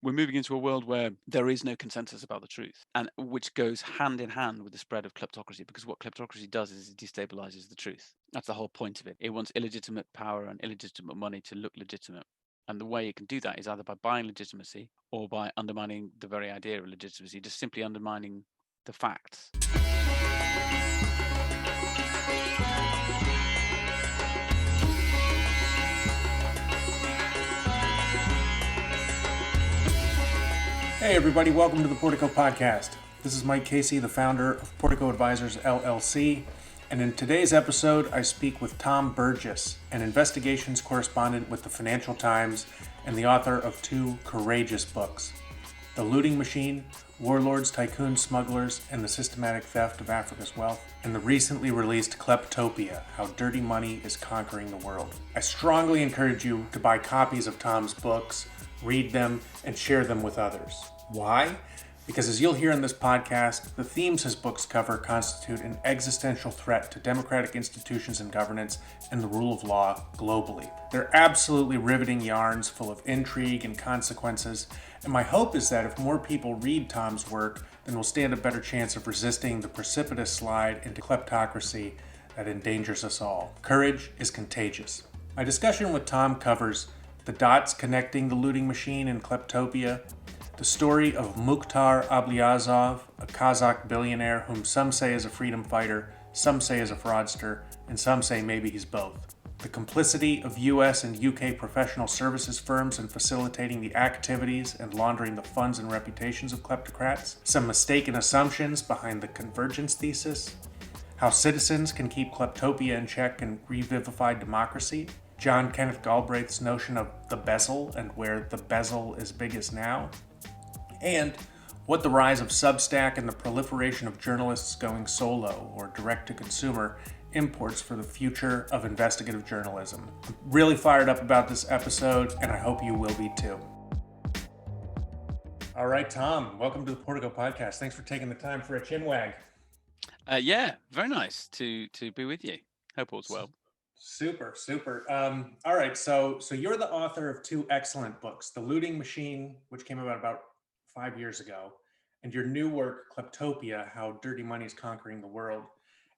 we're moving into a world where there is no consensus about the truth, and which goes hand in hand with the spread of kleptocracy, because what kleptocracy does is it destabilizes the truth. That's the whole point of it. It wants illegitimate power and illegitimate money to look legitimate. And the way it can do that is either by buying legitimacy or by undermining the very idea of legitimacy, just simply undermining the facts. Hey everybody, welcome to the Portico podcast. This is Mike Casey, the founder of Portico Advisors LLC, and in today's episode I speak with Tom Burgis, an investigations correspondent with the Financial Times and the author of two courageous books, The Looting Machine, Warlords, Tycoons, Smugglers, and the Systematic Theft of Africa's Wealth, and the recently released Kleptopia, How Dirty Money is Conquering the World. I strongly encourage you to buy copies of Tom's books, read them, and share them with others. Why? Because as you'll hear in this podcast, the themes his books cover constitute an existential threat to democratic institutions and governance and the rule of law globally. They're absolutely riveting yarns full of intrigue and consequences, and my hope is that if more people read Tom's work, then we'll stand a better chance of resisting the precipitous slide into kleptocracy that endangers us all. Courage is contagious. My discussion with Tom covers the dots connecting the looting machine and Kleptopia, the story of Mukhtar Ablyazov, a Kazakh billionaire whom some say is a freedom fighter, some say is a fraudster, and some say maybe he's both. The complicity of US and UK professional services firms in facilitating the activities and laundering the funds and reputations of kleptocrats, some mistaken assumptions behind the convergence thesis, how citizens can keep Kleptopia in check and revivify democracy, John Kenneth Galbraith's notion of the bezel and where the bezel is biggest now, and what the rise of Substack and the proliferation of journalists going solo or direct-to-consumer imports for the future of investigative journalism. I'm really fired up about this episode, and I hope you will be too. All right, Tom, welcome to the Portico podcast. Thanks for taking the time for a chinwag. Yeah, very nice to be with you. Hope all's well. Super. All right, so you're the author of two excellent books, The Looting Machine, which came out about 5 years ago, and your new work, Kleptopia, How Dirty Money is Conquering the World.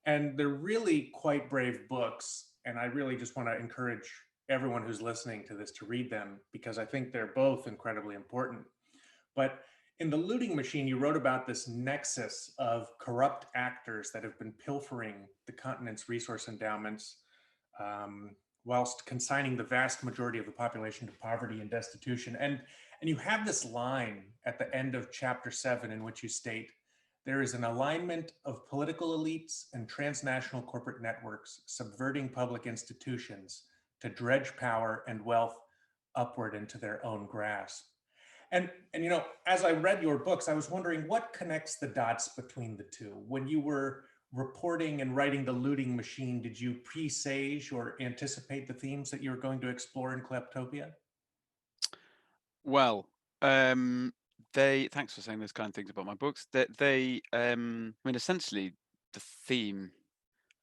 And they're really quite brave books, and I really just want to encourage everyone who's listening to this to read them because I think they're both incredibly important. But in The Looting Machine, you wrote about this nexus of corrupt actors that have been pilfering the continent's resource endowments, whilst consigning the vast majority of the population to poverty and destitution. And you have this line at the end of chapter 7 in which you state, there is an alignment of political elites and transnational corporate networks subverting public institutions to dredge power and wealth upward into their own grasp. And you know, as I read your books, I was wondering what connects the dots between the two. When you were reporting and writing The Looting Machine, did you presage or anticipate the themes that you were going to explore in Kleptopia? Well, thanks for saying those kind of things about my books. I mean, essentially, the theme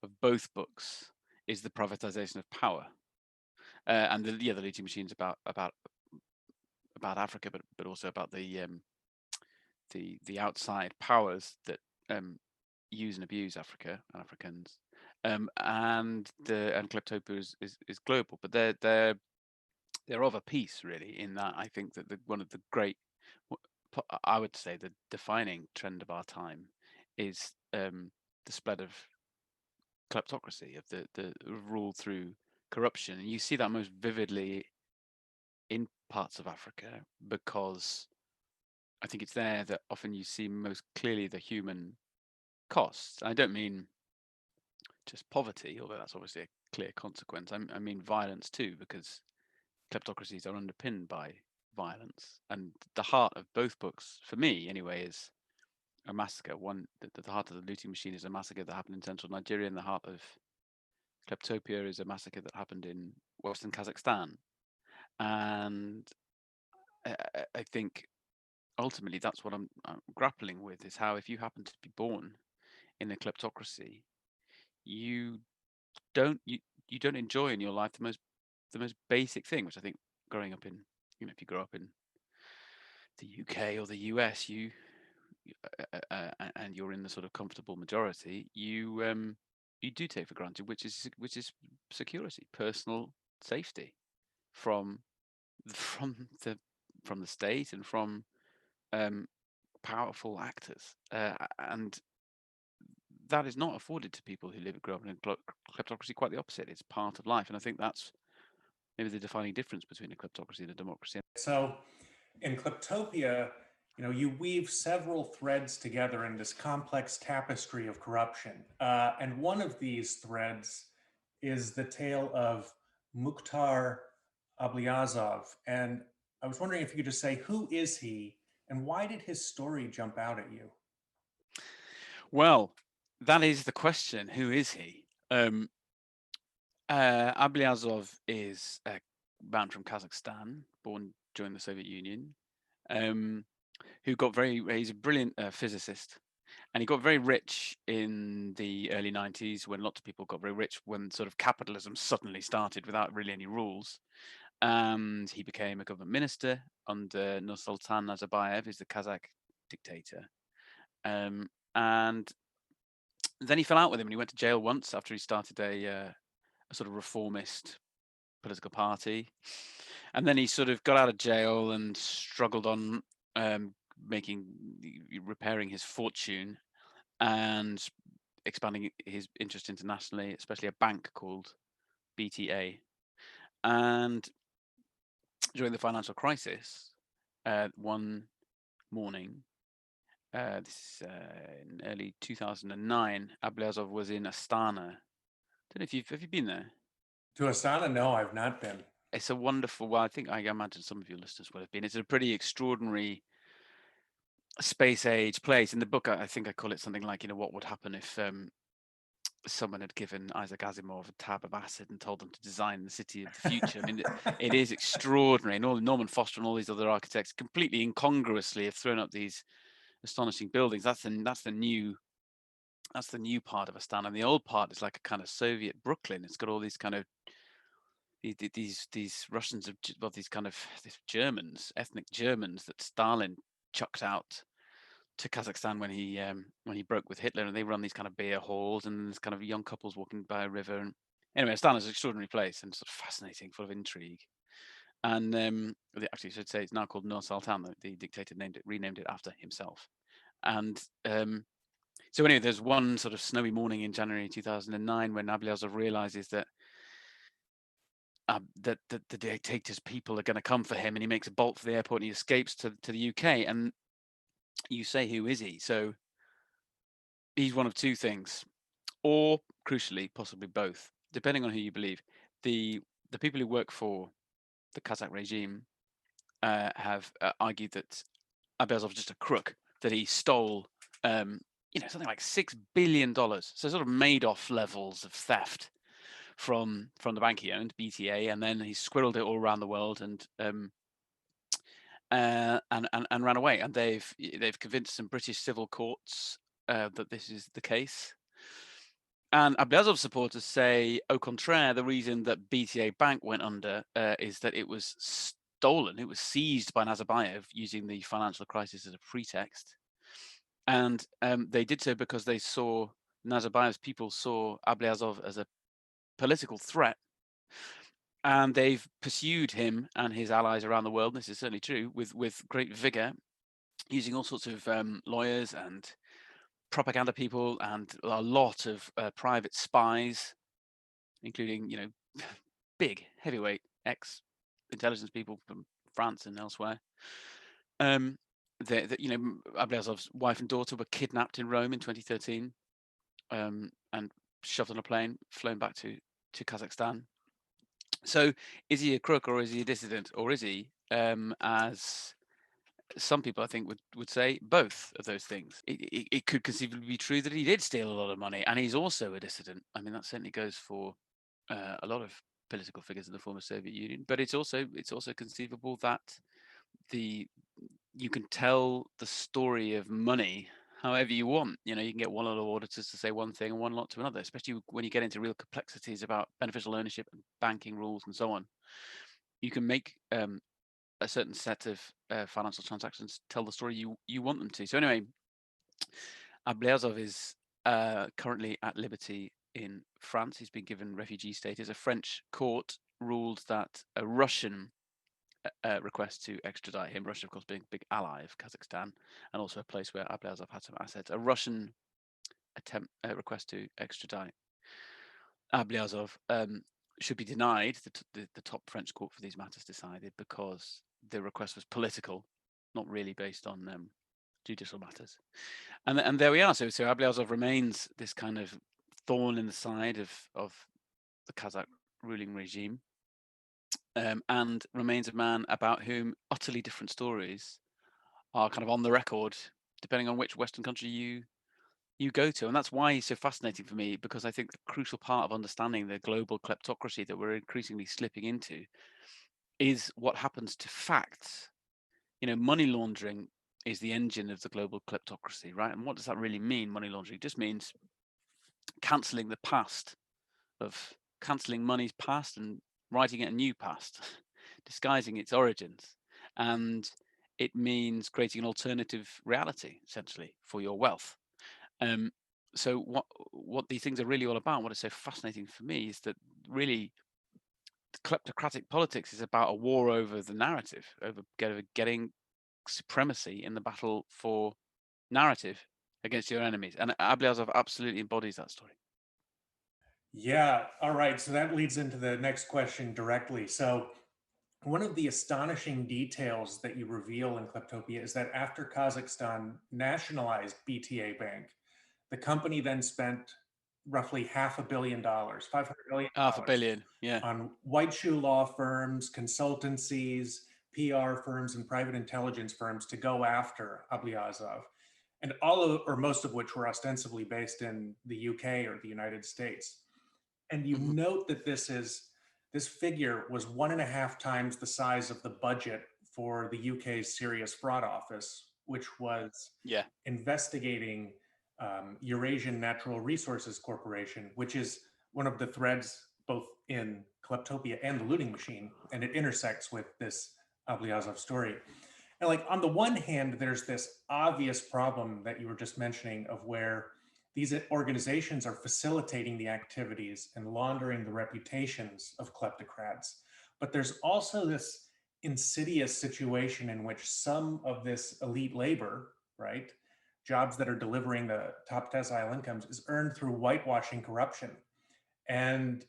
of both books is the privatization of power, and the Looting Machine is about Africa, but also about the outside powers that use and abuse Africa and Africans, and Kleptopia is global, but they're of a piece really in that I think that one of the great, I would say the defining trend of our time is the spread of kleptocracy, of the rule through corruption, and you see that most vividly in parts of Africa because I think it's there that often you see most clearly the human costs. I don't mean just poverty, although that's obviously a clear consequence. I mean violence too, because kleptocracies are underpinned by violence, and the heart of both books, for me anyway, is a massacre. The heart of The Looting Machine is a massacre that happened in central Nigeria, and the heart of Kleptopia is a massacre that happened in western Kazakhstan. And I think ultimately that's what I'm grappling with, is how if you happen to be born in a kleptocracy, you don't enjoy in your life the most basic thing, which I think growing up in, if you grow up in the UK or the US, and you're in the sort of comfortable majority, you do take for granted, which is security, personal safety from from the from the state and from um, powerful actors, and that is not afforded to people who grow up in kleptocracy. Quite the opposite. It's part of life, and I think that's maybe the defining difference between a kleptocracy and a democracy. So in Kleptopia, you weave several threads together in this complex tapestry of corruption. And one of these threads is the tale of Mukhtar Ablyazov. And I was wondering if you could just say, who is he and why did his story jump out at you? Well, that is the question. Who is he? Ablyazov is a man from Kazakhstan, born during the Soviet Union, um, who got he's a brilliant physicist, and he got very rich in the early 90s when lots of people got very rich when sort of capitalism suddenly started without really any rules. And he became a government minister under Nursultan Nazarbayev, who's the Kazakh dictator. And then he fell out with him, and he went to jail once after he started a sort of reformist political party. And then he sort of got out of jail and struggled on repairing his fortune and expanding his interest internationally, especially a bank called BTA. And during the financial crisis, one morning, this in early 2009, Ablyazov was in Astana. Don't know if have you been there? To Astana? No, I've not been. It's a wonderful. Well, I imagine some of your listeners would have been. It's a pretty extraordinary space age place. In the book, I think I call it something like, what would happen if someone had given Isaac Asimov a tab of acid and told them to design the city of the future. I mean, it is extraordinary. And all Norman Foster and all these other architects completely incongruously have thrown up these astonishing buildings. That's the new part of Astana. And the old part is like a kind of Soviet Brooklyn. It's got all these kind of these Russians, well, these Germans, ethnic Germans that Stalin chucked out to Kazakhstan when he broke with Hitler, and they run these kind of beer halls, and there's kind of young couples walking by a river. And anyway, Astana is an extraordinary place and sort of fascinating, full of intrigue. And actually, I should say it's now called Nur Sultan. The dictator renamed it after himself. And so anyway, there's one sort of snowy morning in January 2009 when Ablyazov realizes that the dictator's people are going to come for him, and he makes a bolt for the airport and he escapes to the UK. And you say, who is he? So he's one of two things, or crucially, possibly both, depending on who you believe. The people who work for the Kazakh regime have argued that Ablyazov is just a crook, that he stole something like $6 billion, so sort of Madoff levels of theft from the bank he owned, BTA, and then he squirreled it all around the world and ran away. And they've convinced some British civil courts that this is the case. And Ablyazov supporters say, au contraire, the reason that BTA Bank went under is that it was stolen. It was seized by Nazarbayev using the financial crisis as a pretext. And they did so because they saw Nazarbayev's people saw Ablyazov as a political threat. And they've pursued him and his allies around the world, this is certainly true, with great vigor, using all sorts of lawyers and propaganda people and a lot of private spies, including, big heavyweight ex-intelligence people from France and elsewhere. Ablyazov's wife and daughter were kidnapped in Rome in 2013 and shoved on a plane, flown back to Kazakhstan. So is he a crook or is he a dissident, or is he, as some people I think would say, both of those things? It could conceivably be true that he did steal a lot of money and he's also a dissident. I mean, that certainly goes for a lot of political figures in the former Soviet Union. But it's also conceivable that you can tell the story of money however you want. You can get one lot of auditors to say one thing and one lot to another, especially when you get into real complexities about beneficial ownership and banking rules and so on. You can make a certain set of financial transactions tell the story you want them to. So anyway, Ablyazov is currently at liberty in France. He's been given refugee status. A French court ruled that a Russian request to extradite him, Russia, of course, being a big ally of Kazakhstan, and also a place where Ablyazov had some assets. A Russian request to extradite Ablyazov should be denied. The top French court for these matters decided, because the request was political, not really based on judicial matters. And there we are. So Ablyazov remains this kind of thorn in the side of the Kazakh ruling regime, and remains a man about whom utterly different stories are kind of on the record, depending on which Western country you go to. And that's why he's so fascinating for me, because I think the crucial part of understanding the global kleptocracy that we're increasingly slipping into is what happens to facts. Money laundering is the engine of the global kleptocracy, right? And what does that really mean, money laundering? It just means cancelling the past, of cancelling money's past and writing it a new past, disguising its origins. And it means creating an alternative reality, essentially, for your wealth. So what these things are really all about, what is so fascinating for me, is that really kleptocratic politics is about a war over the narrative, over getting supremacy in the battle for narrative against your enemies. And Ablyazov absolutely embodies that story. Yeah. All right. So that leads into the next question directly. So one of the astonishing details that you reveal in Kleptopia is that after Kazakhstan nationalized BTA Bank, the company then spent roughly $500 million, $500 million, $500 million, yeah, on white shoe law firms, consultancies, PR firms, and private intelligence firms to go after Ablyazov, and all of, or most of which were ostensibly based in the UK or the United States. And you note that this figure was 1.5 times the size of the budget for the UK's Serious Fraud Office, which was investigating Eurasian Natural Resources Corporation, which is one of the threads both in Kleptopia and the Looting Machine, and it intersects with this Ablyazov story. And like on the one hand, there's this obvious problem that you were just mentioning of where these organizations are facilitating the activities and laundering the reputations of kleptocrats. But there's also this insidious situation in which some of this elite labor, right, jobs that are delivering the top decile incomes, is earned through whitewashing corruption. And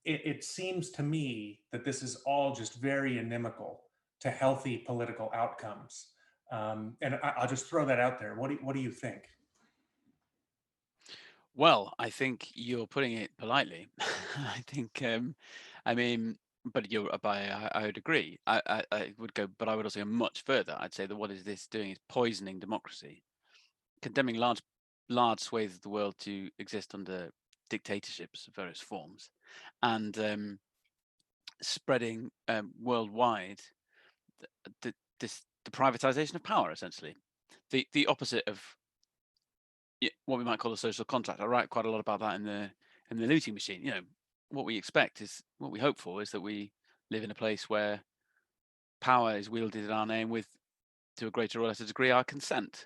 it seems to me that this is all just very inimical to healthy political outcomes. And I'll just throw that out there. What do you think? Well, I think you're putting it politely. I think, but I would agree. I would go, but I would also go much further. I'd say that what is this doing is poisoning democracy, condemning large swathes of the world to exist under dictatorships of various forms, and spreading worldwide the privatization of power, essentially, the opposite of what we might call a social contract. I write quite a lot about that in the Looting Machine. What we expect is, what we hope for is that we live in a place where power is wielded in our name with, to a greater or lesser degree, our consent.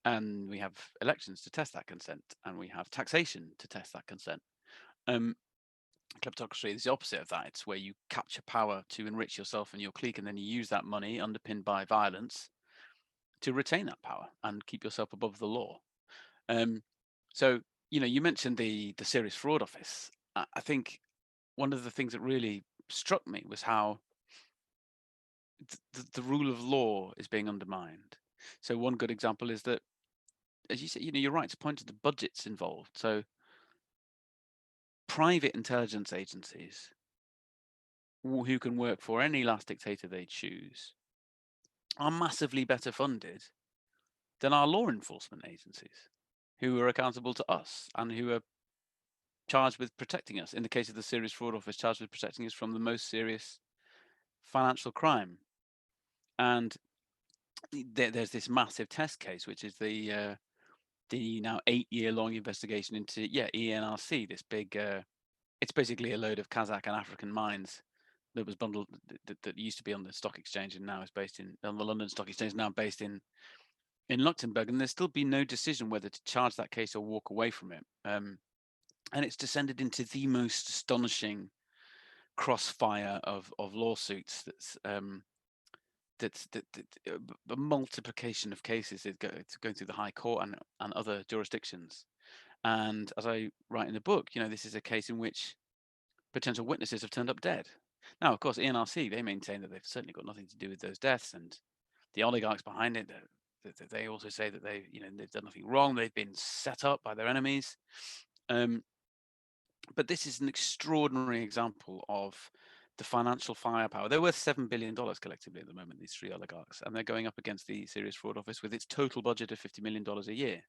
And we have elections to test that consent, and we have taxation to test that consent. Kleptocracy is the opposite of that. It's where you capture power to enrich yourself and your clique, and then you use that money underpinned by violence to retain that power and keep yourself above the law. So, you mentioned the Serious Fraud Office. I think one of the things that really struck me was how the rule of law is being undermined. So one good example is that, as you say, you're right to point to the budgets involved. So private intelligence agencies who can work for any last dictator they choose are massively better funded than our law enforcement agencies, who are accountable to us and who are charged with protecting us. In the case of the Serious Fraud Office, charged with protecting us from the most serious financial crime. And there's this massive test case, which is the now 8-year-long investigation into ENRC, this big. It's basically a load of Kazakh and African mines that was bundled that used to be on the stock exchange and now is based on the London Stock Exchange, now based in Luxembourg, and there's still been no decision whether to charge that case or walk away from it. And it's descended into the most astonishing crossfire of lawsuits. That's a multiplication of cases. It's going through the High Court and other jurisdictions. And as I write in the book, this is a case in which potential witnesses have turned up dead. Now, of course, ENRC, they maintain that they've certainly got nothing to do with those deaths, and the oligarchs behind it, they also say that they've done nothing wrong. They've been set up by their enemies. But this is an extraordinary example of the financial firepower. They're worth $7 billion collectively at the moment, these three oligarchs, and they're going up against the Serious Fraud Office with its total budget of $50 million a year.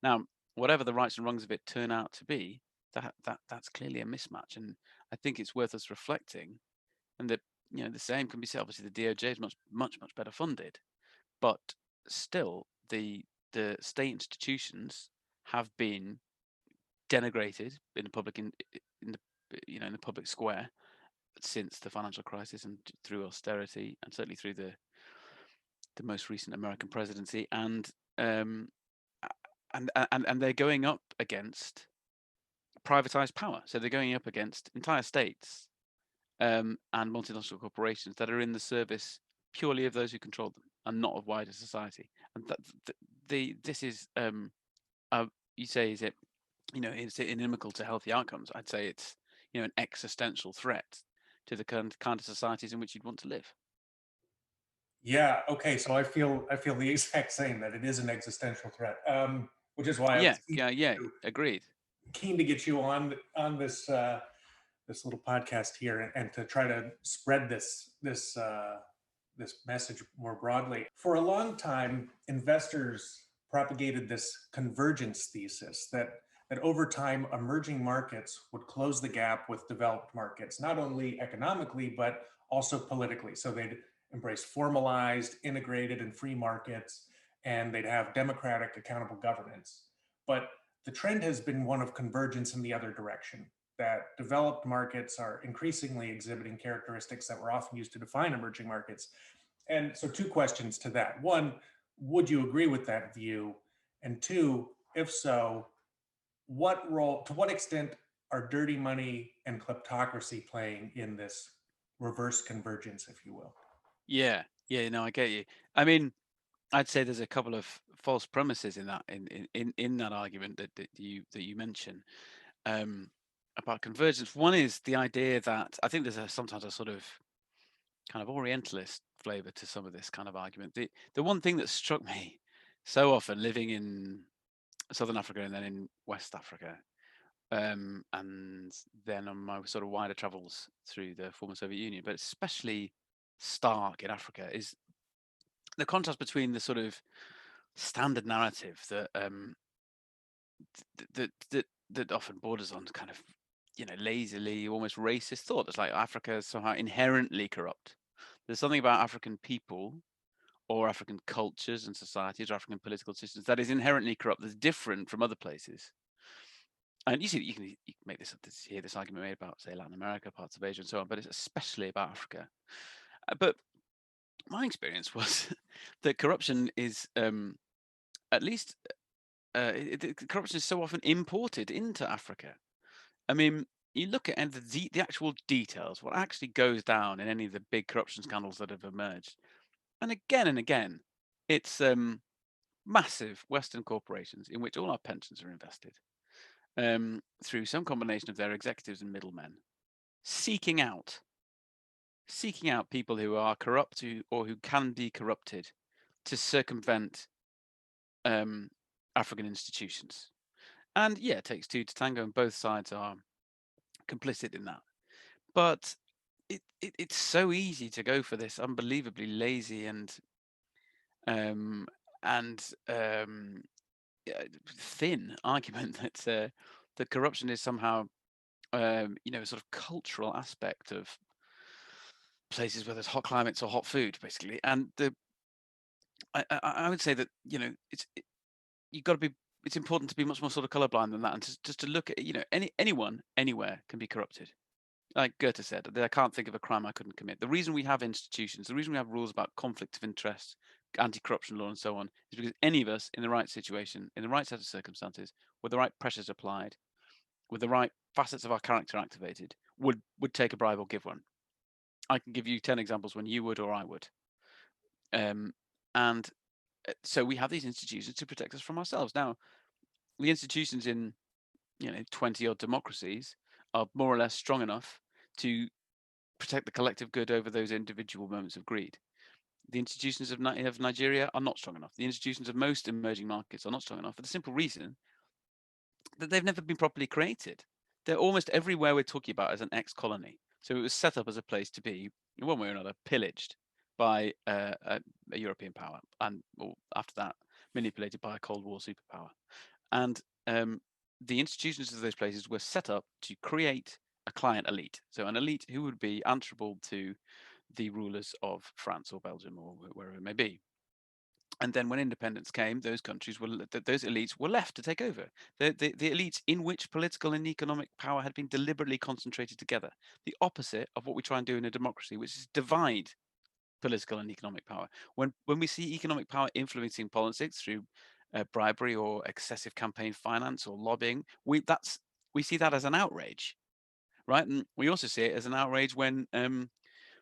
Now, whatever the rights and wrongs of it turn out to be, that's clearly a mismatch, and I think it's worth us reflecting. And that the same can be said. Obviously, the DOJ is much better funded, but still, the state institutions have been denigrated in the public in the public square since the financial crisis and through austerity, and certainly through the most recent American presidency, and they're going up against privatized power. So they're going up against entire states and multinational corporations that are in the service purely of those who control them and not of wider society. And this is you say, is it is it inimical to healthy outcomes? I'd say it's an existential threat to the kind of societies in which you'd want to live. Yeah. Okay. So I feel the exact same, that it is an existential threat, which is why I was agreed. Keen to get you on this this little podcast here and to try to spread this message more broadly. For a long time, investors propagated this convergence thesis that over time emerging markets would close the gap with developed markets, not only economically but also politically. So they'd embrace formalized, integrated, and free markets, and they'd have democratic, accountable governance. But the trend has been one of convergence in the other direction, that developed markets are increasingly exhibiting characteristics that were often used to define emerging markets. And so, two questions to that. One, would you agree with that view? And two, if so, to what extent are dirty money and kleptocracy playing in this reverse convergence, if you will? Yeah, no, I get you. I mean, I'd say there's a couple of false premises in that in that argument that you mention about convergence. One is the idea that I think there's sometimes a sort of kind of Orientalist flavor to some of this kind of argument. The one thing that struck me so often living in Southern Africa and then in West Africa, and then on my sort of wider travels through the former Soviet Union, but especially stark in Africa, is the contrast between the sort of standard narrative that that often borders on kind of lazily, almost racist thought. That's like Africa is somehow inherently corrupt. There's something about African people or African cultures and societies or African political systems that is inherently corrupt, that's different from other places. And you can make hear this argument made about, say, Latin America, parts of Asia, and so on, but it's especially about Africa. But my experience was that corruption is at least corruption is so often imported into Africa. I mean, you look at the actual details, what actually goes down in any of the big corruption scandals that have emerged, and again, it's massive Western corporations in which all our pensions are invested through some combination of their executives and middlemen, seeking out people who are corrupt or who can be corrupted to circumvent African institutions. And yeah, it takes two to tango, and both sides are complicit in that. But it's so easy to go for this unbelievably lazy and thin argument that corruption is somehow a sort of cultural aspect of places where there's hot climates or hot food, basically. And I would say that you've got to be. It's important to be much more sort of colorblind than that, and just to look at anyone anywhere can be corrupted. like Goethe said, I can't think of a crime I couldn't commit. The reason we have institutions, the reason we have rules about conflict of interest, anti-corruption law, and so on, is because any of us in the right situation, in the right set of circumstances, with the right pressures applied, with the right facets of our character activated, would take a bribe or give one. I can give you 10 examples when you would or I would. And so we have these institutions to protect us from ourselves. Now, the institutions in 20 odd democracies are more or less strong enough to protect the collective good over those individual moments of greed. The institutions of Nigeria are not strong enough. The institutions of most emerging markets are not strong enough for the simple reason that they've never been properly created. They're almost everywhere we're talking about as an ex-colony. So it was set up as a place to be, in one way or another, pillaged by a European power, and after that, manipulated by a Cold War superpower. And the institutions of those places were set up to create a client elite. So an elite who would be answerable to the rulers of France or Belgium or wherever it may be. And then when independence came, those countries were those elites were left to take over. The elites in which political and economic power had been deliberately concentrated together. The opposite of what we try and do in a democracy, which is divide political and economic power. When we see economic power influencing politics through bribery or excessive campaign finance or lobbying, we see that as an outrage, right? And we also see it as an outrage when,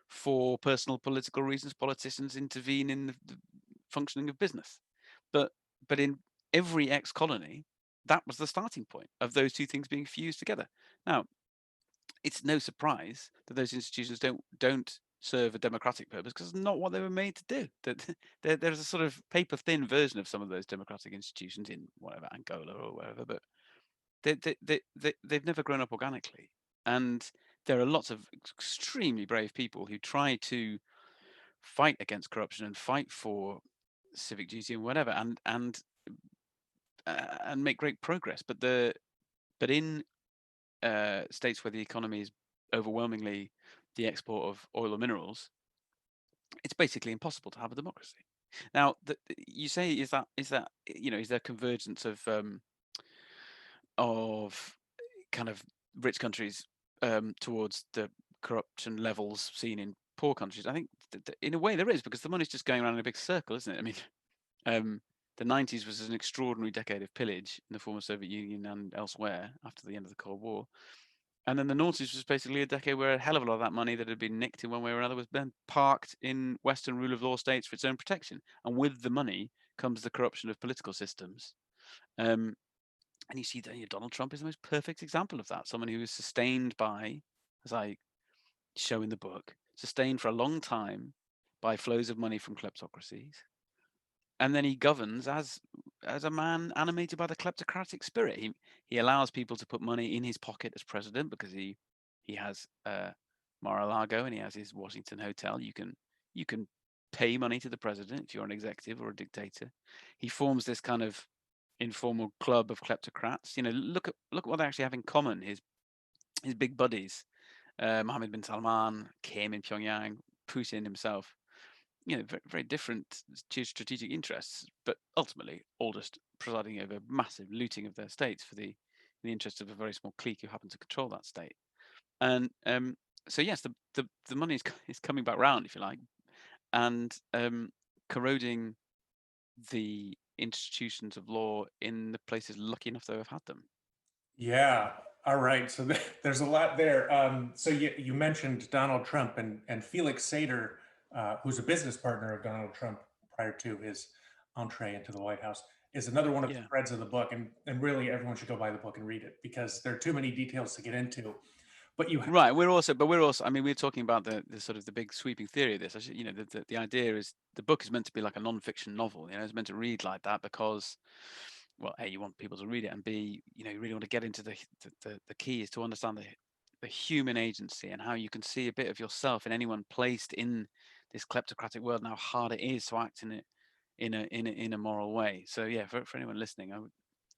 for personal political reasons, politicians intervene in the functioning of business. But in every ex-colony, that was the starting point of those two things being fused together. Now, it's no surprise that those institutions don't serve a democratic purpose, because it's not what they were made to do. That there's a sort of paper thin version of some of those democratic institutions in whatever Angola or wherever, but they've never grown up organically. And there are lots of extremely brave people who try to fight against corruption and fight for civic duty and whatever, and make great progress. But in states where the economy is overwhelmingly the export of oil or minerals, it's basically impossible to have a democracy. Now, you say, is there convergence of kind of rich countries towards the corruption levels seen in poor countries? I think in a way there is, because the money's just going around in a big circle, isn't it? I mean, the 90s was an extraordinary decade of pillage in the former Soviet Union and elsewhere after the end of the Cold War. And then the noughties was basically a decade where a hell of a lot of that money that had been nicked in one way or another was then parked in Western rule of law states for its own protection. And with the money comes the corruption of political systems. And you see that Donald Trump is the most perfect example of that. Someone who is sustained by, as I show in the book, sustained for a long time by flows of money from kleptocracies. And then he governs as a man animated by the kleptocratic spirit. He allows people to put money in his pocket as president, because he has Mar-a-Lago and he has his Washington hotel. You can pay money to the president if you're an executive or a dictator. He forms this kind of informal club of kleptocrats. Look at what they actually have in common. His big buddies, Mohammed bin Salman, Kim in Pyongyang, Putin himself. Very, very different strategic interests, but ultimately all just presiding over massive looting of their states for the interest of a very small clique who happen to control that state. And so yes, the money is coming back round, if you like, and corroding the institutions of law in the places lucky enough to have had them. Yeah. All right. So there's a lot there. So you mentioned Donald Trump and Felix Sater, who's a business partner of Donald Trump prior to his entree into the White House, is another one of the threads of the book. And really, everyone should go buy the book and read it, because there are too many details to get into. But right. We're also. I mean, we're talking about the sort of the big sweeping theory of this. The idea is the book is meant to be like a non-fiction novel. It's meant to read like that because, well, A, you want people to read it, and B, you really want to get into the key is to understand the human agency and how you can see a bit of yourself in anyone placed in this kleptocratic world, and how hard it is to act in it in a moral way. So yeah, for anyone listening, I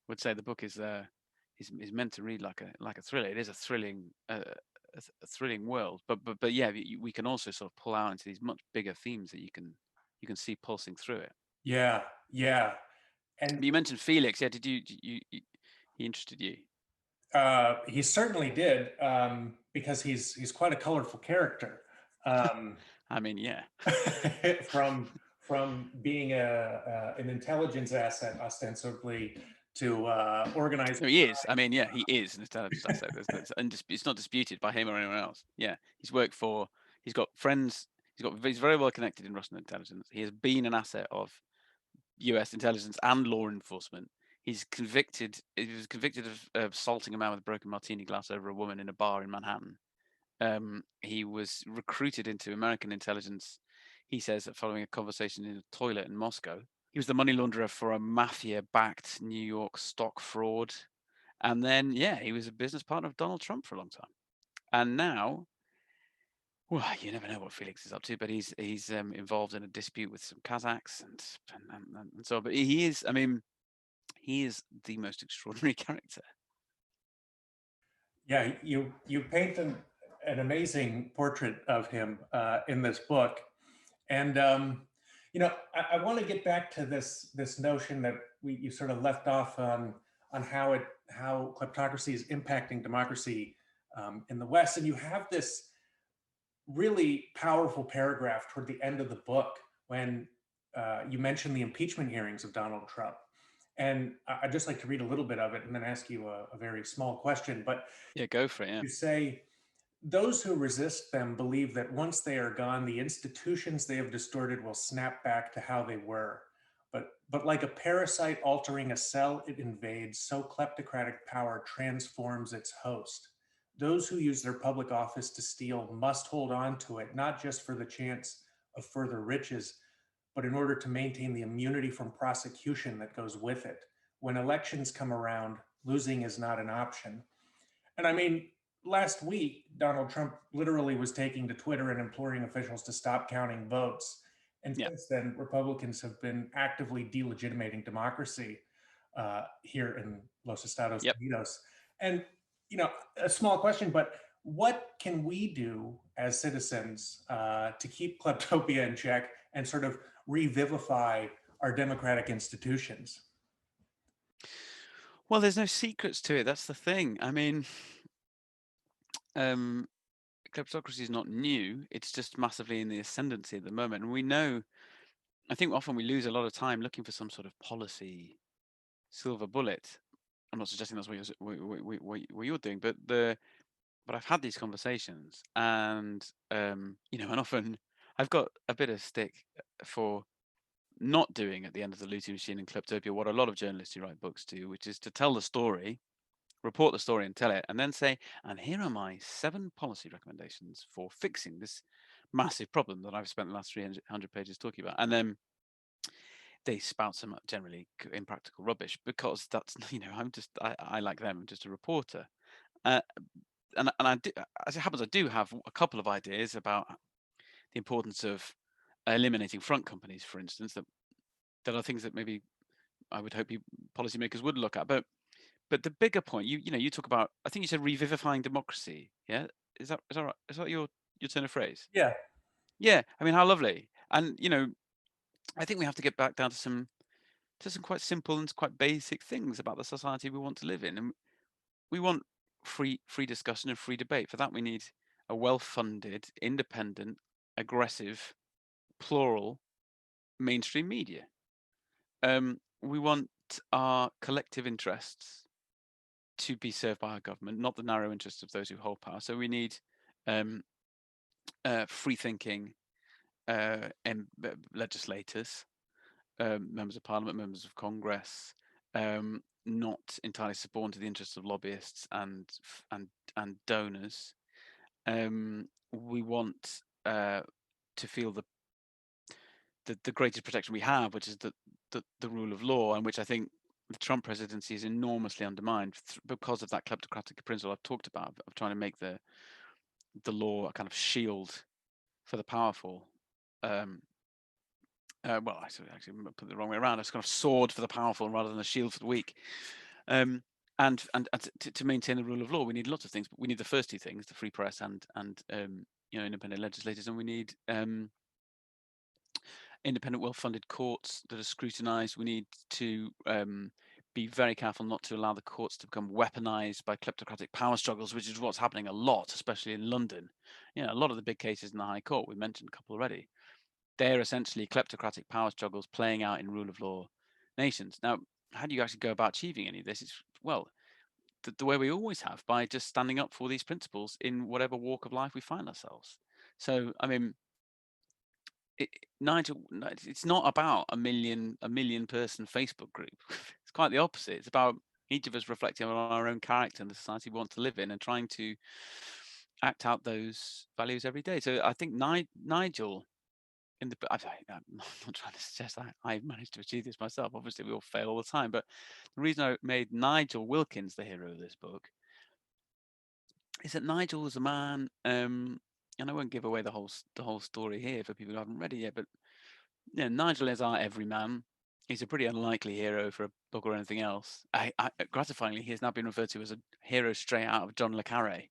would say the book is meant to read like a thriller. It is a thrilling thrilling world, but yeah, we can also sort of pull out into these much bigger themes that you can see pulsing through it. Yeah. But you mentioned Felix. Yeah, he interested you? He certainly did. because he's quite a colorful character. Um, I mean, yeah. from being an intelligence asset ostensibly to organized No, he is. I mean, yeah, he is an intelligence asset. It's not disputed by him or anyone else. Yeah, he's worked for. He's got friends. He's very well connected in Russian intelligence. He has been an asset of U.S. intelligence and law enforcement. He's convicted. He was convicted of assaulting a man with a broken martini glass over a woman in a bar in Manhattan. He was recruited into American intelligence. He says that following a conversation in a toilet in Moscow, he was the money launderer for a mafia-backed New York stock fraud. And then, yeah, he was a business partner of Donald Trump for a long time. And now, well, you never know what Felix is up to, but he's involved in a dispute with some Kazakhs and so on. But he is, I mean, he is the most extraordinary character. Yeah, you paint an amazing portrait of him in this book, and I want to get back to this notion that you sort of left off on how kleptocracy is impacting democracy in the West, and you have this really powerful paragraph toward the end of the book when you mention the impeachment hearings of Donald Trump. And I'd just like to read a little bit of it and then ask you a very small question. But Yeah, go for it. Yeah. you say, those who resist them believe that once they are gone, the institutions they have distorted will snap back to how they were. But like a parasite altering a cell it invades, so kleptocratic power transforms its host. Those who use their public office to steal must hold on to it, not just for the chance of further riches, but in order to maintain the immunity from prosecution that goes with it. When elections come around, losing is not an option. And I mean, last week, Donald Trump literally was taking to Twitter and imploring officials to stop counting votes. And Yeah. since then, Republicans have been actively delegitimating democracy here in Los Estados Yep. Unidos. And, a small question, but what can we do as citizens to keep kleptopia in check and sort of revivify our democratic institutions? Well, there's no secrets to it. That's the thing. I mean, kleptocracy is not new. It's just massively in the ascendancy at the moment. And we know, I think often we lose a lot of time looking for some sort of policy silver bullet. I'm not suggesting that's what you're doing, but I've had these conversations, and and often I've got a bit of stick for not doing at the end of the Looting Machine and Kleptopia what a lot of journalists who write books do, which is to tell the story, report the story and tell it, and then say, and here are my 7 policy recommendations for fixing this massive problem that I've spent the last 300 pages talking about. And then they spout some generally impractical rubbish because that's, I like them, I'm just a reporter. Uh, and I do, as it happens, I do have a couple of ideas about the importance of eliminating front companies, for instance, that are things that maybe I would hope policymakers would look at. But the bigger point, you talk about, I think you said revivifying democracy. Yeah, is that right? Is that your turn of phrase? Yeah. Yeah, I mean, how lovely. And I think we have to get back down to some quite simple and quite basic things about the society we want to live in, and we want free discussion and free debate. For that, we need a well-funded, independent, aggressive, plural mainstream media. We want our collective interests to be served by our government, not the narrow interests of those who hold power. So we need um, free thinking legislators, members of parliament, members of Congress, not entirely suborn to the interests of lobbyists and donors. We want to feel the greatest protection we have, which is the rule of law, and which I think the Trump presidency is enormously undermined because of that kleptocratic principle I've talked about of trying to make the law a kind of shield for the powerful. Well, I actually put it the wrong way around. It's kind of sword for the powerful rather than a shield for the weak. And to maintain the rule of law, we need lots of things. But we need the first 2 things: the free press and independent legislators, and we need independent, well-funded courts that are scrutinised. We need to be very careful not to allow the courts to become weaponized by kleptocratic power struggles, which is what's happening a lot, especially in London. A lot of the big cases in the High Court, we mentioned a couple already, they're essentially kleptocratic power struggles playing out in rule of law nations. Now, how do you actually go about achieving any of this? It's, well, the way we always have, by just standing up for these principles in whatever walk of life we find ourselves. So, I mean, Nigel, it's not about a million person Facebook group. It's quite the opposite. It's about each of us reflecting on our own character and the society we want to live in, and trying to act out those values every day. So I think Nigel, I'm not trying to suggest I've managed to achieve this myself. Obviously, we all fail all the time. But the reason I made Nigel Wilkins the hero of this book is that Nigel was a man, and I won't give away the whole story here for people who haven't read it yet, but Nigel is our everyman. He's a pretty unlikely hero for a book or anything else. Gratifyingly, he has now been referred to as a hero straight out of John le Carré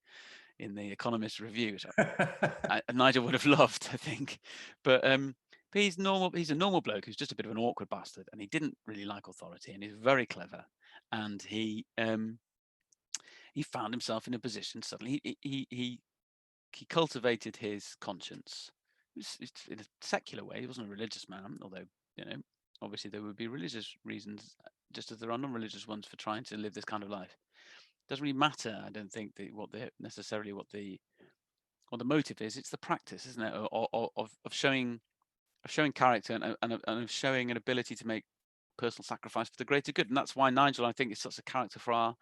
in the Economist Review, which Nigel would have loved, I think. But he's normal. He's a normal bloke who's just a bit of an awkward bastard, and he didn't really like authority, and he's very clever. And he found himself in a position suddenly. He cultivated his conscience. It's in a secular way. He wasn't a religious man, although obviously there would be religious reasons, just as there are non-religious ones, for trying to live this kind of life. It doesn't really matter, I don't think, what the motive is. It's the practice, isn't it, of showing character and of showing an ability to make personal sacrifice for the greater good. And that's why Nigel, I think, is such a character for our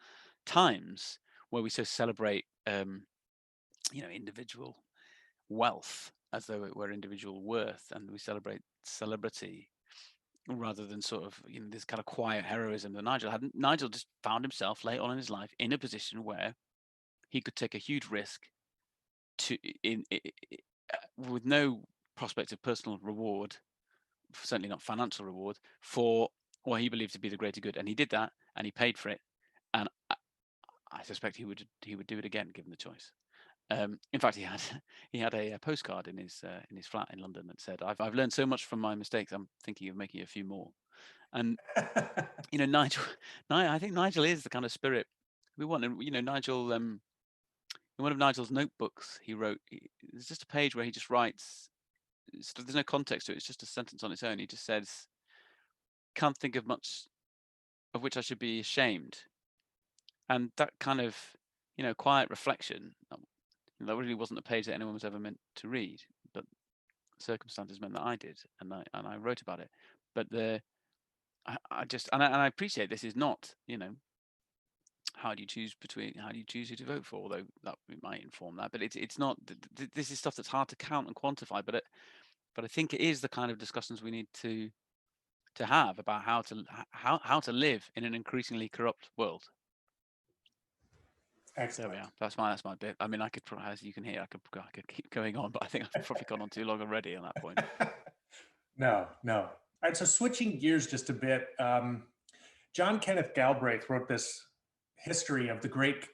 times, where we so celebrate individual wealth as though it were individual worth, and we celebrate celebrity rather than sort of this kind of quiet heroism that Nigel had. Nigel just found himself late on in his life in a position where he could take a huge risk with no prospect of personal reward, certainly not financial reward, for what he believed to be the greater good, and he did that, and he paid for it, and I suspect he would do it again given the choice. In fact, he had a postcard in his flat in London that said, "I've learned so much from my mistakes. I'm thinking of making a few more." And Nigel, I think Nigel is the kind of spirit we want. And Nigel, in one of Nigel's notebooks, he wrote. There's just a page where he just writes. There's no context to it. It's just a sentence on its own. He just says, "Can't think of much of which I should be ashamed." And that kind of, quiet reflection. That really wasn't a page that anyone was ever meant to read, but circumstances meant that I did, and I wrote about it. But I appreciate this is not, how do you choose who to vote for, although that might inform that. But it's not. This is stuff that's hard to count and quantify. But I think it is the kind of discussions we need to have about how to live in an increasingly corrupt world. Excellent. There we are. That's my bit. I mean, I could, as you can hear, I could keep going on, but I think I've probably gone on too long already on that point. No. All right, so switching gears just a bit, John Kenneth Galbraith wrote this history of the great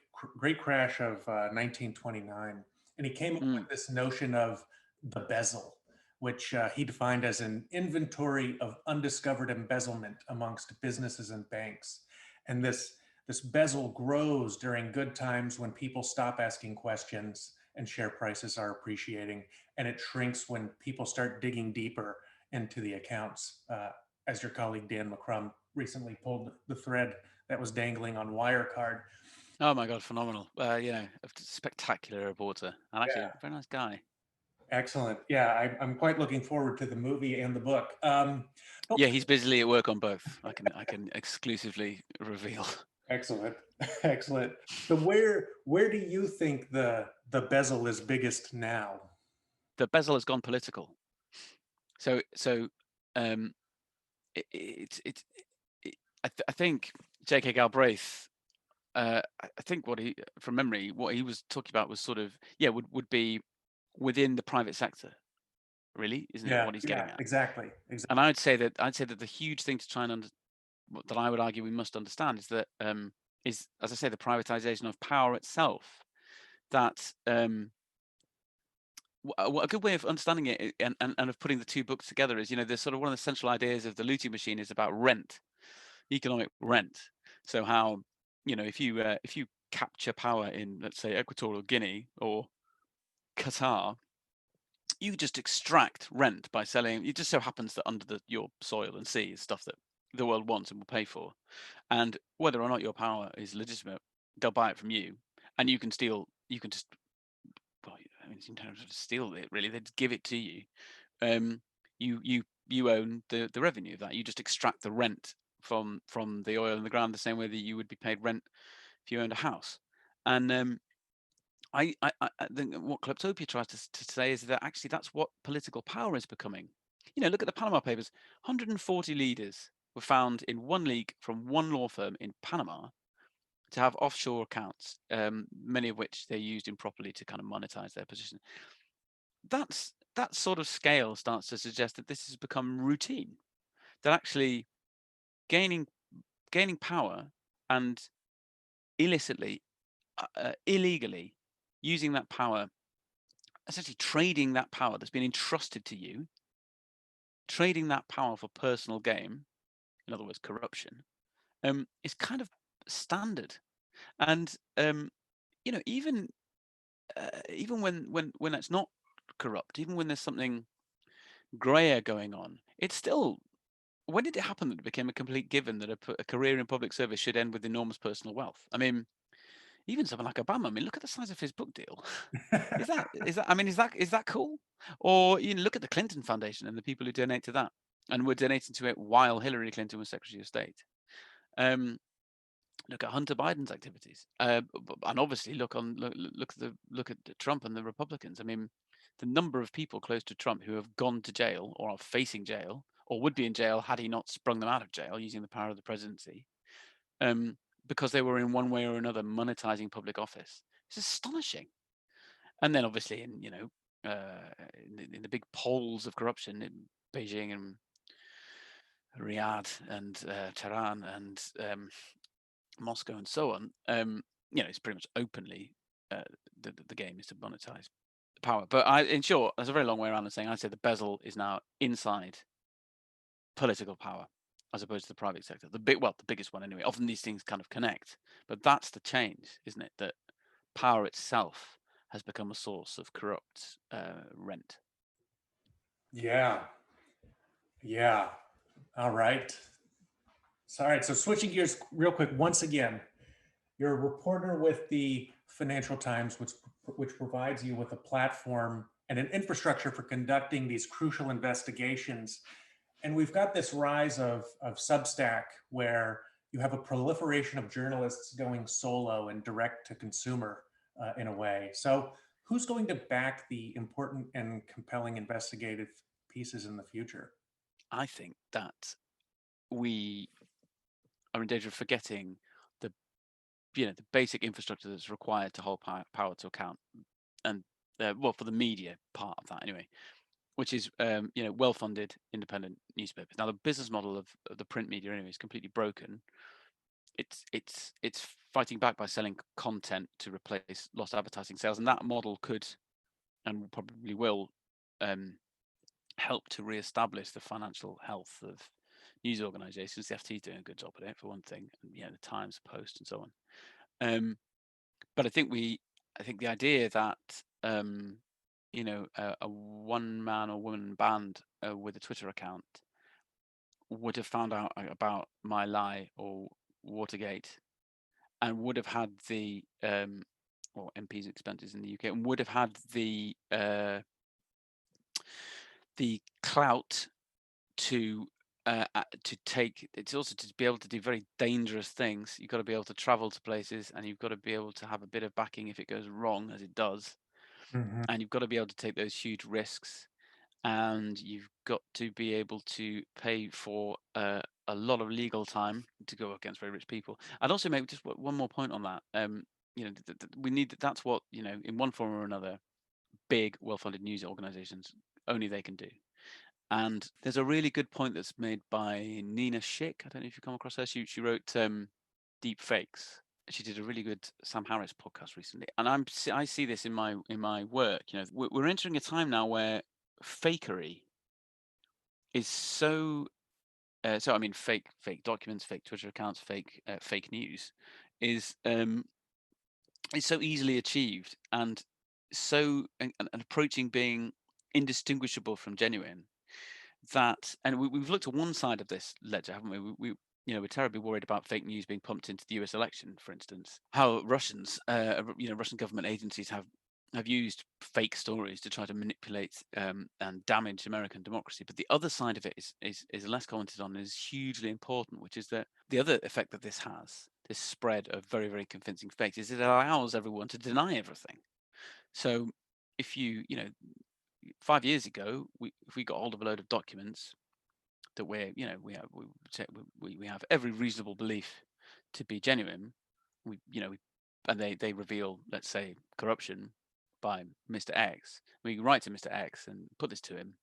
crash of 1929, and he came up with this notion of the bezel, which he defined as an inventory of undiscovered embezzlement amongst businesses and banks. And this bezel grows during good times when people stop asking questions and share prices are appreciating, and it shrinks when people start digging deeper into the accounts, as your colleague Dan McCrum recently pulled the thread that was dangling on Wirecard. Oh my God, phenomenal. A spectacular reporter, and actually a very nice guy. Excellent. Yeah, I'm quite looking forward to the movie and the book. Yeah, he's busily at work on both. I can exclusively reveal. Excellent. So where do you think the bezel is biggest now? The bezel has gone political. So I think J.K. Galbraith. I think from memory, what he was talking about was sort of would be within the private sector. Really, isn't it what he's getting at? Exactly. And I'd say that the huge thing to try and that I would argue we must understand is that is, as I say, the privatization of power itself. That a good way of understanding it and of putting the two books together is, there's sort of one of the central ideas of the Looting Machine is about rent, economic rent. So how, if you capture power in, let's say, Equatorial Guinea or Qatar, you just extract rent by selling. It just so happens that under your soil and sea is stuff that the world wants and will pay for. And whether or not your power is legitimate, they'll buy it from you, and you can steal. You can just, well, I mean, in terms of steal it, really, they just give it to you. You own the revenue of that. You just extract the rent from the oil in the ground the same way that you would be paid rent if you owned a house. And I think what Kleptopia tries to say is that actually that's what political power is becoming. Look at the Panama Papers. 140 leaders were found in one league from one law firm in Panama to have offshore accounts, many of which they used improperly to kind of monetize their position. That sort of scale starts to suggest that this has become routine. That actually gaining power and illicitly, illegally using that power, essentially trading that power that's been entrusted to you, trading that power for personal gain, in other words, corruption, is kind of standard. And even when it's not corrupt, even when there's something grayer going on, it's still. When did it happen that it became a complete given that a career in public service should end with enormous personal wealth? I mean, even someone like Obama. I mean, look at the size of his book deal. Is that? I mean, is that cool? Or look at the Clinton Foundation and the people who donate to that, and were donating to it while Hillary Clinton was Secretary of State. Look at Hunter Biden's activities, and obviously look at Trump and the Republicans. I mean, the number of people close to Trump who have gone to jail or are facing jail or would be in jail had he not sprung them out of jail using the power of the presidency, because they were in one way or another monetizing public office. It's astonishing. And then obviously in the big poles of corruption in Beijing and Riyadh and Tehran and Moscow and so on, it's pretty much openly the game is to monetize power. But in short, that's a very long way around of saying I'd say the bezel is now inside political power as opposed to the private sector. The biggest one anyway. Often these things kind of connect, but that's the change, isn't it? That power itself has become a source of corrupt rent. Yeah. Yeah. All right. All right. So switching gears real quick, once again, you're a reporter with the Financial Times, which provides you with a platform and an infrastructure for conducting these crucial investigations. And we've got this rise of Substack where you have a proliferation of journalists going solo and direct to consumer in a way. So who's going to back the important and compelling investigative pieces in the future? I think that we are in danger of forgetting the the basic infrastructure that's required to hold power to account, and for the media part of that anyway, which is well-funded independent newspapers. Now the business model of the print media anyway is completely broken. It's fighting back by selling content to replace lost advertising sales, and that model could and probably will help to re-establish the financial health of news organizations. The FT is doing a good job at it, for one thing, and the Times, Post, and so on. But I think the idea that a one man or woman band with a Twitter account would have found out about My Lie or Watergate and would have had the or MP's expenses in the UK and would have had the clout to take. It's also to be able to do very dangerous things. You've got to be able to travel to places, and you've got to be able to have a bit of backing if it goes wrong, as it does. Mm-hmm. And you've got to be able to take those huge risks, and you've got to be able to pay for a lot of legal time to go against very rich people. I'd also make just one more point on that. We need that's what in one form or another, big, well-funded news organizations only they can do. And there's a really good point that's made by Nina Schick. I don't know if you come across her. She wrote Deep Fakes. She did a really good Sam Harris podcast recently, and I see this in my work. We're entering a time now where fakery is so so I mean, fake documents, fake Twitter accounts, fake news, is so easily achieved and and approaching being indistinguishable from genuine that, and we've looked at one side of this ledger, haven't we? We're terribly worried about fake news being pumped into the US election, for instance. How Russians, Russian government agencies have used fake stories to try to manipulate and damage American democracy. But the other side of it is less commented on and is hugely important, which is that the other effect that this has, this spread of very, very convincing fakes, is it allows everyone to deny everything. So if you 5 years ago, if we got hold of a load of documents that we have every reasonable belief to be genuine, and they reveal, let's say, corruption by Mr. X, we write to Mr. X and put this to him.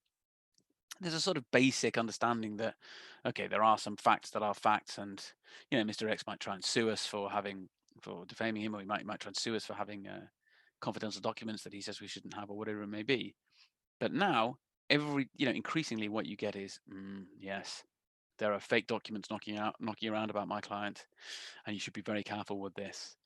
There's a sort of basic understanding that, okay, there are some facts that are facts, and Mr. X might try and sue us for defaming him, or he might try and sue us for having confidential documents that he says we shouldn't have, or whatever it may be. But now, increasingly what you get is, yes, there are fake documents knocking around about my client, and you should be very careful with this.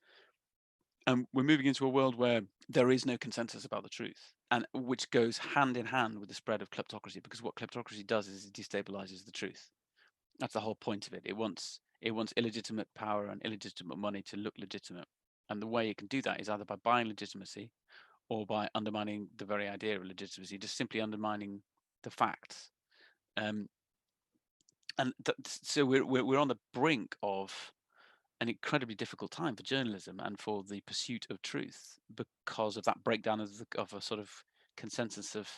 And we're moving into a world where there is no consensus about the truth, and which goes hand in hand with the spread of kleptocracy, because what kleptocracy does is it destabilizes the truth. That's the whole point of it. It wants illegitimate power and illegitimate money to look legitimate. And the way it can do that is either by buying legitimacy or by undermining the very idea of legitimacy, just simply undermining the facts. So we're on the brink of an incredibly difficult time for journalism and for the pursuit of truth, because of that breakdown of a sort of consensus of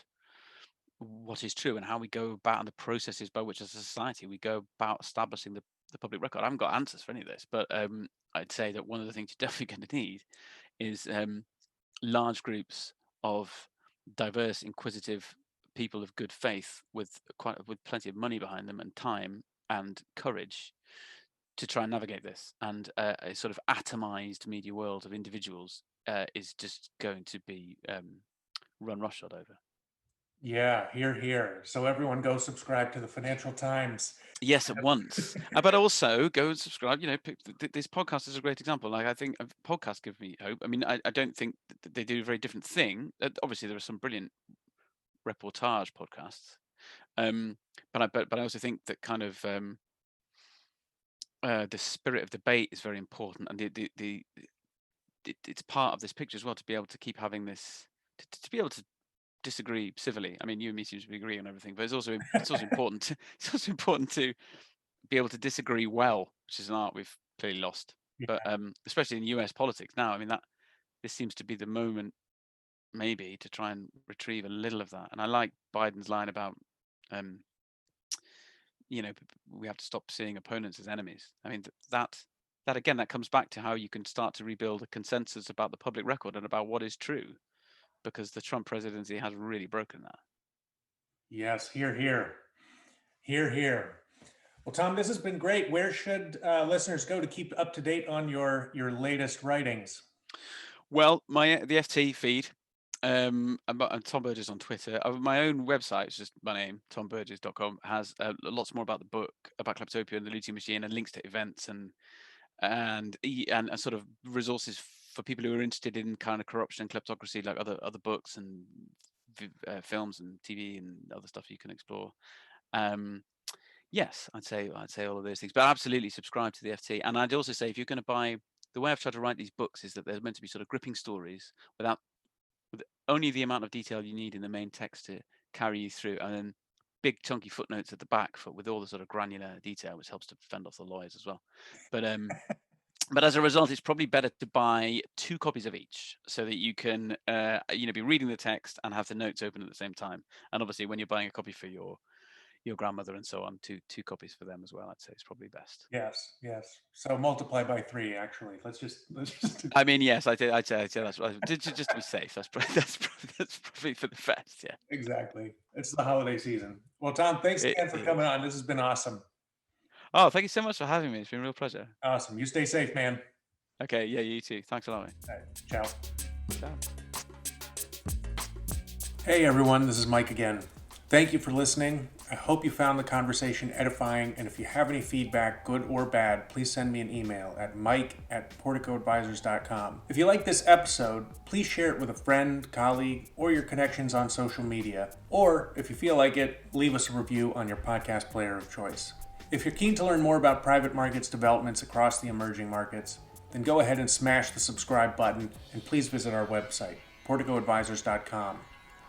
what is true and how we go about, and the processes by which as a society we go about establishing the public record. I haven't got answers for any of this, but I'd say that one of the things you're definitely going to need is large groups of diverse, inquisitive people of good faith with plenty of money behind them and time and courage to try and navigate this. And a sort of atomized media world of individuals is just going to be run roughshod over. Yeah, here. So everyone go subscribe to the Financial Times. Yes, at once. But also go and subscribe. This podcast is a great example. Like, I think podcasts give me hope. I mean, I don't think that they do a very different thing. Obviously, there are some brilliant reportage podcasts, but I also think that kind of the spirit of debate is very important, and it's part of this picture as well, to be able to keep having this, to be able to disagree civilly. I mean, you and me seem to agree on everything, but it's also important to be able to disagree well, which is an art we've clearly lost. Yeah. But especially in US politics now, I mean, this seems to be the moment maybe to try and retrieve a little of that. And I like Biden's line about we have to stop seeing opponents as enemies. I mean, that again, that comes back to how you can start to rebuild a consensus about the public record and about what is true, because the Trump presidency has really broken that. Yes, here. Well, Tom, this has been great. Where should listeners go to keep up to date on your latest writings? Well, the FT feed. I'm Tom Burgess on Twitter. My own website, it's just my name, tomburgess.com, has lots more about the book, about Kleptopia and the Looting Machine, and links to events and sort of resources for people who are interested in kind of corruption and kleptocracy, like other books and films and TV and other stuff you can explore. Yes, I'd say all of those things, but absolutely subscribe to the FT. And I'd also say, if you're going to buy, the way I've tried to write these books is that they're meant to be sort of gripping stories with only the amount of detail you need in the main text to carry you through, and then big chunky footnotes at the back with all the sort of granular detail, which helps to fend off the lawyers as well. But as a result, it's probably better to buy 2 copies of each, so that you can be reading the text and have the notes open at the same time. And obviously, when you're buying a copy for your grandmother and so on, two copies for them as well, I'd say it's probably best. Yes. So multiply by 3, actually. Let's just. I mean, yes, I'd say that's right. Just to be safe. That's probably for the best. Yeah. Exactly. It's the holiday season. Well, Tom, thanks again for coming on. This has been awesome. Oh, thank you so much for having me. It's been a real pleasure. Awesome. You stay safe, man. Okay. Yeah, you too. Thanks a lot, mate. All right. Ciao. Ciao. Hey, everyone. This is Mike again. Thank you for listening. I hope you found the conversation edifying, and if you have any feedback, good or bad, please send me an email at mike@porticoadvisors.com. If you like this episode, please share it with a friend, colleague, or your connections on social media. Or, if you feel like it, leave us a review on your podcast player of choice. If you're keen to learn more about private markets developments across the emerging markets, then go ahead and smash the subscribe button, and please visit our website, porticoadvisors.com.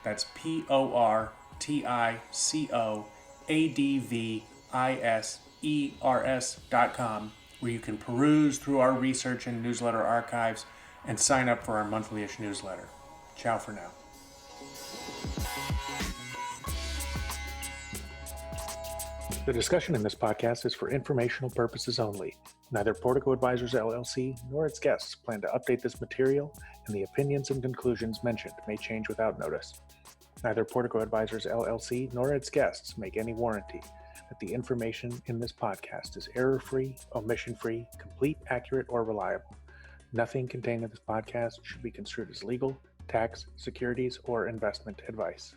That's porticoadvisers.com, where you can peruse through our research and newsletter archives and sign up for our monthly-ish newsletter. Ciao for now. The discussion in this podcast is for informational purposes only. Neither Portico Advisors LLC nor its guests plan to update this material, and the opinions and conclusions mentioned may change without notice. Neither Portico Advisors LLC nor its guests make any warranty that the information in this podcast is error-free, omission-free, complete, accurate, or reliable. Nothing contained in this podcast should be construed as legal, tax, securities, or investment advice.